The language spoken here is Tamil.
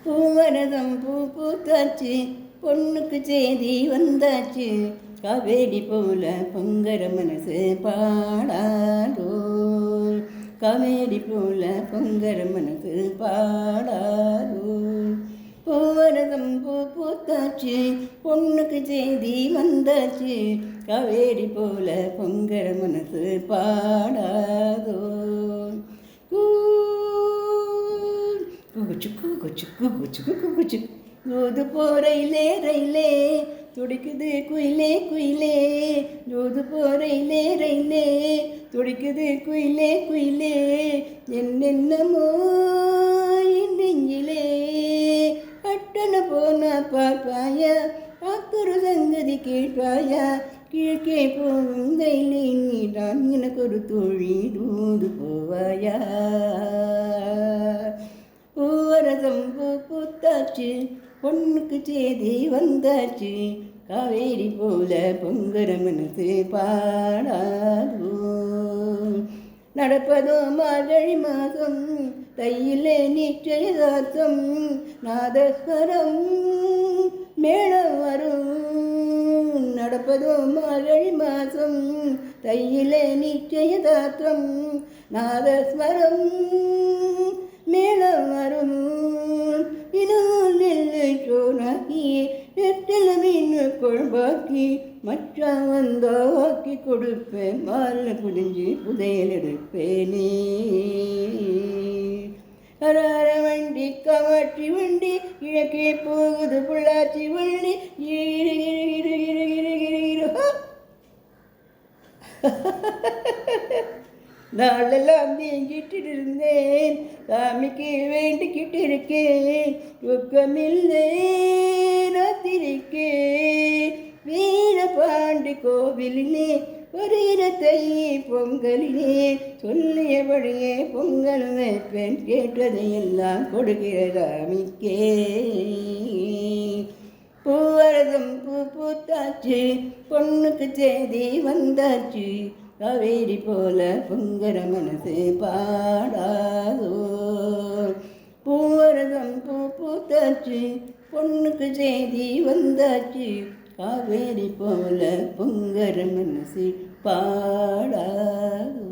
பூவரதம் பூ பூத்தாச்சு, பொண்ணுக்கு செய்தி வந்தாச்சு. காவேரி போல பொங்கர மனசு பாடாதோ, காவேரி போல பொங்கர மனசு பாடாதோ. பூவரதம் பூ பூத்தாச்சு, பொண்ணுக்கு செய்தி வந்தாச்சு. காவேரி போல பொங்கர மனசு பாடாதோ. குகுச்சுக்கு குச்சுக்கு குச்சுக்கு குகுச்சு ஜோது போறையிலே ரயிலே துடிக்குது குயிலே குயிலே. ஜோது போறையிலே ரயிலே துடிக்குது குயிலே குயிலே. என்னென்னமோ நெஞ்சிலே அட்டன போனா பார்ப்பாயா, பார்க்குற சங்கதி கேட்பாயா. கிழக்கே போகும் தைலே நீதான் எனக்கு ஒரு தோழி, தூது போவாயா. பூவரதம் பூ பூத்தாச்சு, பொண்ணுக்கு செய்தி வந்தாச்சு. காவேரி போல பொங்குற மனசு பாடாதோ. நடப்பதோ மார்கழி மாதம், தையிலே நிச்சயதார்த்தம். நாதஸ்வரம் மேளம் வரும். நடப்பதோ மார்கழி மாதம், தையிலே நிச்சயதார்த்தம். நாதஸ்வரம் மேளம் வரும். இன்னும் நெல்லை சோறாக்கி நெத்தல மீன் குழம்பாக்கி மச்சா வந்தாக்கி கொடுப்பேன். மாலை புடிஞ்சு புதையல் எடுப்பேனே. அரார வண்டி கமாட்சி வண்டி கிழக்கே போகுது பொள்ளாச்சி வண்டி. நாளெல்லாம் நீங்கிட்டு இருந்தேன், சாமிக்கு வேண்டிக்கிட்டு இருக்கேன். துக்கமில்லை ராத்திரிக்கே வீரபாண்டி கோவிலிலே வருகிற தை பொங்கலிலே சொல்லியபடியே பொங்கல் வைப்பேன். கேட்டதையெல்லாம் கொடுக்கிற சாமிக்கே. பூவரதம் பூ பூத்தாச்சு, பொண்ணுக்கு செய்தி வந்தாச்சு. காவேரி போல பொங்கர மனசு பாடாதோ. பூவரதம் பூ பூத்தாச்சு, பொண்ணுக்கு செய்தி வந்தாச்சு. காவேரி போல பொங்கர மனசு பாடாதோ.